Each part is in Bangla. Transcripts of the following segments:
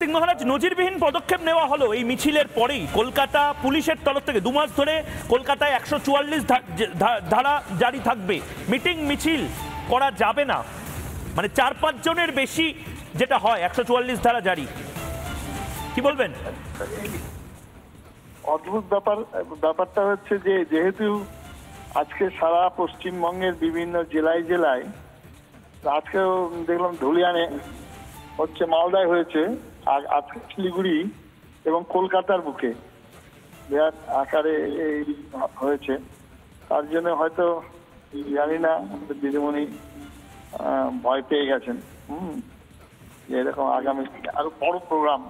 মহারাজ, নজিরবিহীন পদক্ষেপ নেওয়া হলো এই মিছিলের পরেই। কলকাতা পুলিশের তরফ থেকে 2 মাস ধরে কলকাতায় 144 ধারা জারি থাকবে, মিটিং মিছিল করা যাবে না, মানে 4-5 জনের বেশি যেটা হয় 144 ধারা জারি। কি বলবেন? অদ্ভুত ব্যাপারটা হচ্ছে যে যেহেতু আজকে সারা পশ্চিমবঙ্গের বিভিন্ন জেলায় জেলায়, আজকেও দেখলাম ধুলিয়ানে হচ্ছে, মালদায় হয়েছে, আজকে শিলিগুড়ি এবং কলকাতার বুকে বিরাট আকারে হয়েছে। তার জন্য হয়তো জানি না দিদিমণি ভয় পেয়ে গেছেন এরকম আগামী আরো বড় প্রোগ্রাম।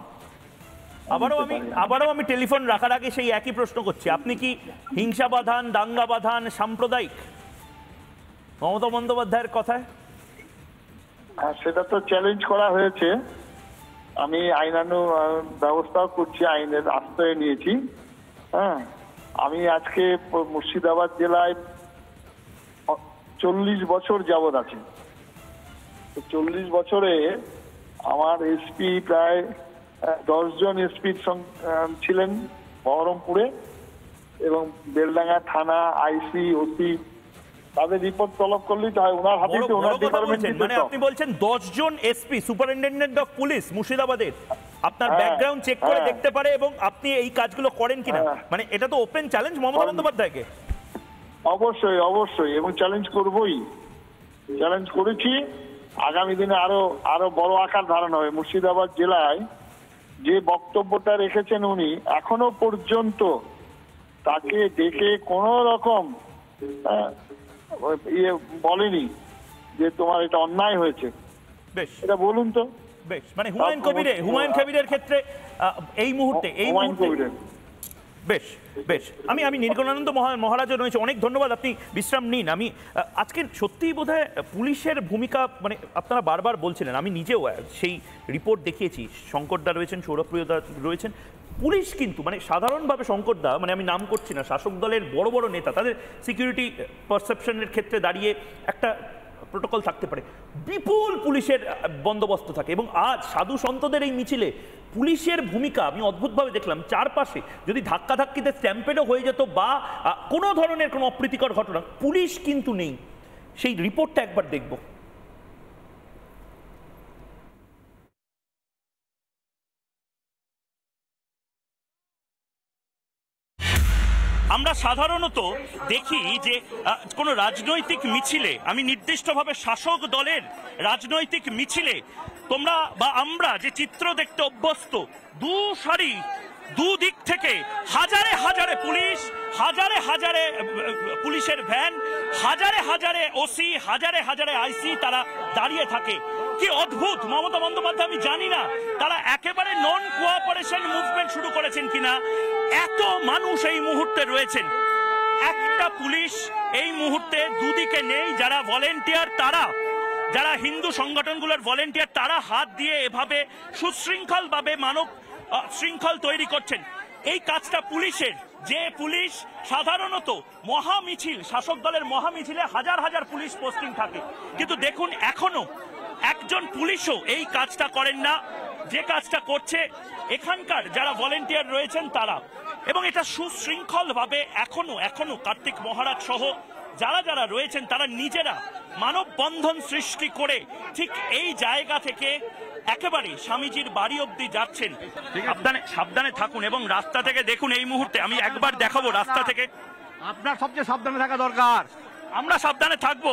আবারও আমি টেলিফোন রাখার আগে সেই একই প্রশ্ন করছি, আপনি কি হিংসা বাঁধান, দাঙ্গা বাঁধান, সাম্প্রদায়িক মমতা বন্দ্যোপাধ্যায়ের কথায়? সেটা তো চ্যালেঞ্জ করা হয়েছে, আমি আইনানু ব্যবস্থাও করছি, আইনের আশ্রয় নিয়েছি। হ্যাঁ, আমি আজকে মুর্শিদাবাদ জেলায় 40 বছর যাবৎ আছি। 40 বছরে আমার এসপি প্রায় 10 জন এসপি ছিলেন বহরমপুরে, এবং বেলডাঙ্গা থানা আইসি ওসি তাদের রিপোর্ট তলব করলেই তো হয়, ওনার হাতে ওনার ডিপার্টমেন্ট। মানে আপনি বলছেন 10 জন এসপি, সুপারিনটেনডেন্ট অফ পুলিশ মুর্শিদাবাদের আপনার ব্যাকগ্রাউন্ড চেক করে দেখতে পারে এবং আপনি এই কাজগুলো করেন কিনা, মানে এটা তো ওপেন চ্যালেঞ্জ মমতা বন্দ্যোপাধ্যায়কে। অবশ্যই অবশ্যই, এবং চ্যালেঞ্জ করবই, চ্যালেঞ্জ করেছি। আগামী দিনে আরো বড় আকার ধারণ হবে। মুর্শিদাবাদ জেলায় যে বক্তব্যটা রেখেছেন উনি, এখনো পর্যন্ত তাকে ডেকে কোন রকম বলেনি যে তোমার এটা অন্যায় হয়েছে। বেশ, এটা বলুন তো। বেশ, মানে হুমায়ুন কবিরের ক্ষেত্রে এই মুহূর্তে বেশ বেশ আমি নীলকণ্ঠানন্দ মহারাজও রয়েছে, অনেক ধন্যবাদ, আপনি বিশ্রাম নিন। আমি আজকে সত্যিই বোধহয় পুলিশের ভূমিকা, মানে আপনারা বারবার বলছিলেন, আমি নিজেও সেই রিপোর্ট দেখিয়েছি, শঙ্করদা রয়েছেন, সৌরভপ্রিয়দা রয়েছেন। পুলিশ কিন্তু মানে সাধারণভাবে শঙ্করদা, মানে আমি নাম করছি না, শাসক দলের বড় বড় নেতা, তাদের সিকিউরিটি পারসেপশনের ক্ষেত্রে দাঁড়িয়ে একটা প্রোটোকল থাকতে পারে, বিপুল পুলিশের বন্দোবস্ত থাকে। এবং আজ সাধু সন্তদের এই মিছিলে পুলিশের ভূমিকা আমি অদ্ভুতভাবে দেখলাম। চারপাশে যদি ধাক্কাধাক্কিতে স্ট্যাম্পেডও হয়ে যেত বা কোনো ধরনের কোনো অপ্রীতিকর ঘটনা, পুলিশ কিন্তু নেই। সেই রিপোর্টটা একবার দেখব। আমরা সাধারণত দেখি যে কোনো রাজনৈতিক মিছিলে, আমি নির্দিষ্টভাবে শাসক দলের রাজনৈতিক মিছিলে তোমরা বা আমরা যে চিত্র দেখতে অভ্যস্ত, দুদিক থেকে হাজারে হাজারে পুলিশ, হাজারে হাজারে পুলিশের ভ্যান, হাজারে হাজারে ওসি, হাজারে হাজারে আইসি তারা দাঁড়িয়ে থাকে। কি অদ্ভুত! মমতা বন্দ্যোপাধ্যায়, আমি জানি না তারা একেবারে নন কোঅপারেশন মুভমেন্ট শুরু করেছেন কিনা, এত মানুষ এই মুহূর্তে রয়েছেন। একটা পুলিশ এই মুহূর্তে দুদিকে নেই। যারা ভলেন্টিয়ার, তারা যারা হিন্দু সংগঠনগুলোর ভলেন্টিয়ার, তারা হাত দিয়ে এভাবে সুশৃঙ্খলভাবে মানব শৃঙ্খল তৈরি করছেন। এই কাজটা পুলিশের, যে পুলিশ সাধারণত মহামিছিল, শাসক দলের মহামিছিলে হাজার হাজার পুলিশ পোস্টিং থাকে, কিন্তু দেখুন এখনো একজন পুলিশও এই কাজটা করেন না, যে কাজটা করছে এখানকার যারা ভলেন্টিয়ার রয়েছেন তারা। এবং এটা সুশৃঙ্খলভাবে এখনো কার্তিক মহারাজ সহ যারা যারা রয়েছেন তারা নিজেরা মানববন্ধন সৃষ্টি করে ঠিক এই জায়গা থেকে একেবারে স্বামীজির বাড়ি অব্দি যাচ্ছেন। সাবধানে থাকুন এবং রাস্তা থেকে দেখুন এই মুহূর্তে আমি একবার দেখাবো রাস্তা থেকে। আপনার সবচেয়ে সাবধানে থাকা দরকার। আমরা সাবধানে থাকবো,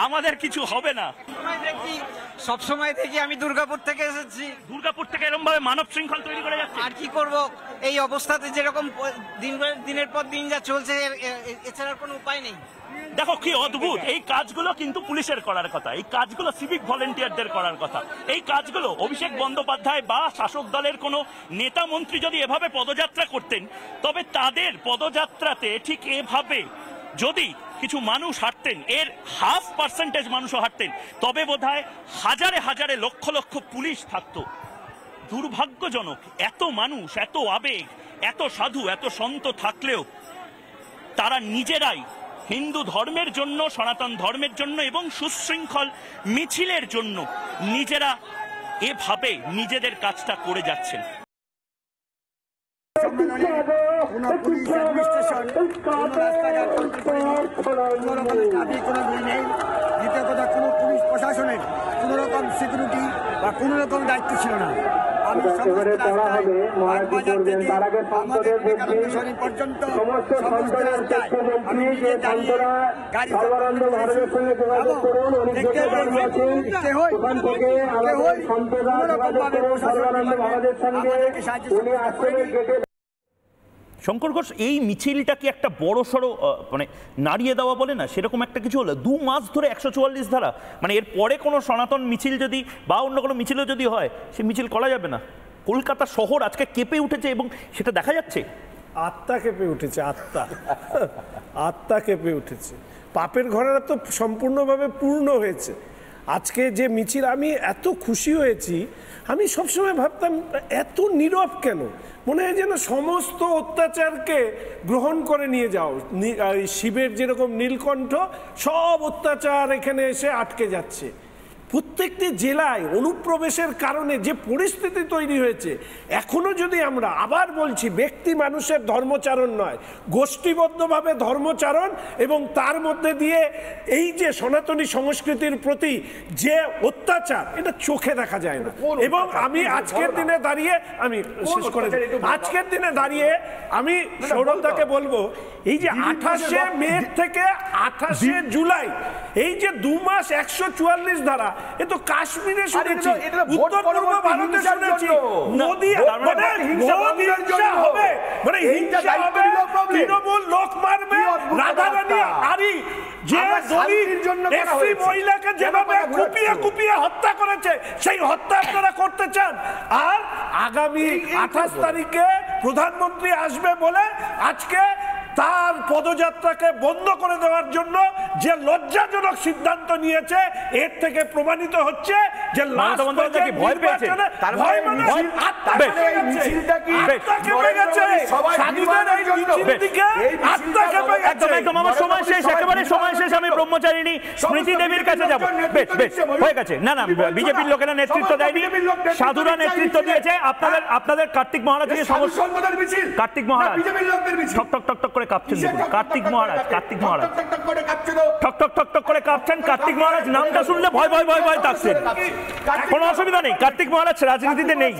আমাদের কিছু হবে না। সবসময় দেখি, আমি দুর্গাপুর থেকে এসেছি। দুর্গাপুর থেকে এরকম ভাবে মানব শৃঙ্খল তৈরি করে যাচ্ছে। আর কি করব, এই অবস্থাতে যেরকম দিনের পর দিন যা চলছে, এছাড়া কোনো উপায় নেই। দেখো কি অদ্ভুত! এই কাজগুলো কিন্তু পুলিশের করার কথা, এই কাজগুলো সিভিক ভলেন্টিয়ারদের করার কথা। এই কাজগুলো অভিষেক বন্দ্যোপাধ্যায় বা শাসক দলের কোনো নেতা মন্ত্রী যদি এভাবে পদযাত্রা করতেন, তবে তাদের পদযাত্রাতে ঠিক এভাবে যদি কিছু মানুষ হাঁটতেন, এর 0.5% মানুষও হাঁটতেন, তবে বোধহয় হাজারে হাজারে লক্ষ লক্ষ পুলিশ থাকতো। দুর্ভাগ্যজনক, এত মানুষ, এত আবেগ, এত সাধু, এত সন্ত থাকলেও তারা নিজেরাই হিন্দু ধর্মের জন্য, সনাতন ধর্মের জন্য এবং সুশৃঙ্খল মিছিলের জন্য নিজেরা এভাবে নিজেদের কাজটা করে যাচ্ছেন। কোনো পুলিশ অ্যাডমিনিস্ট্রেশন কোনো রাস্তাঘাট কোনো রকমের ট্রাফিক কোনো রুল নেই। দ্বিতীয় কথা, কোনো পুলিশ প্রশাসনের কোনো রকম সিকিউরিটি বা কোনো রকম দায়িত্ব ছিল না। আমি সমস্ত রাস্তায় বাজার থেকে আমাদের বিবেকানন্দ সরণি পর্যন্ত সমস্ত রাস্তায় আমি নিজে দাঁড়িয়ে গাড়ি শঙ্কর ঘোষ, এই মিছিলটা কি একটা বড় সড়ো মানে নাড়িয়ে দেওয়া বলে না, সেরকম একটা কিছু হলো? 2 মাস ধরে 144 ধারা, মানে এর পরে কোনো সনাতন মিছিল যদি বা অন্য কোনো মিছিলও যদি হয়, সে মিছিল করা যাবে না। কলকাতা শহর আজকে কেঁপে উঠেছে এবং সেটা দেখা যাচ্ছে। আত্মা কেঁপে উঠেছে, আত্মা কেঁপে উঠেছে। পাপের ঘরেরা তো সম্পূর্ণভাবে পূর্ণ হয়েছে। আজকে যে মিছিল, আমি এত খুশি হয়েছি। আমি সবসময় ভাবতাম এত নীরব কেন, মনে হয় যেন সমস্ত অত্যাচারকে গ্রহণ করে নিয়ে যাও। শিবের যেরকম নীলকণ্ঠ, সব অত্যাচার এখানে এসে আটকে যাচ্ছে। প্রত্যেকটি জেলায় অনুপ্রবেশের কারণে যে পরিস্থিতি তৈরি হয়েছে, এখনো যদি আমরা আবার বলছি, ব্যক্তি মানুষের ধর্মচারণ নয়, গোষ্ঠীবদ্ধভাবে ধর্মচারণ, এবং তার মধ্যে দিয়ে এই যে সনাতনী সংস্কৃতির প্রতি যে অত্যাচার, এটা চোখে দেখা যায় না। এবং আমি আজকের দিনে দাঁড়িয়ে, আমি শেষ করে আজকের দিনে দাঁড়িয়ে আমি সৌরভদাকে বলবো, এই যে 28শে মে থেকে 28শে জুলাই, এই যে 2 মাস 144 ধারা, এ তো কাশ্মীরে শুনেছি, উত্তর পূর্ব ভারতে শুনেছি। মোদি মানে হিংসা হবে, মানে হিংসা হবে, তৃণমূল লোক মারবে, রাধারানী আরি যে এসসি মহিলাকে যেভাবে কুপিয়ে কুপিয়ে হত্যা করেছে, সেই হত্যা আপনারা করতে চান। আর আগামী 28 তারিখে প্রধানমন্ত্রী আসবে বলে আজকে তার পদযাত্রাকে বন্ধ করে দেওয়ার জন্য যে লজ্জাজনক সিদ্ধান্ত নিয়েছে, এর থেকে প্রমাণিত হচ্ছে যে ভয় পেয়েছে। সময় শেষ, একেবারে সময় শেষ। আমি ব্রহ্মচারিণী স্মৃতি দেবীর কাছে যাবো। বেশ বেশ হয়ে গেছে। না না, বিজেপির লোকেরা নেতৃত্ব দেয়নি, সাধুরা নেতৃত্ব দিয়েছে। আপনাদের কার্তিক মহারাজের সমস্যা, কার্তিক মহারাজ ঠক ঠক ঠক ঠক করে কাঁপছেন। কার্তিক মহারাজ ঠক ঠক ঠক ঠক করে কাঁপছেন। কার্তিক মহারাজ নামটা শুনলে ভয় ভয় ভয় ভয় থাকছেন। কোনো অসুবিধা নেই, কার্তিক মহারাজ রাজনীতিতে নেই।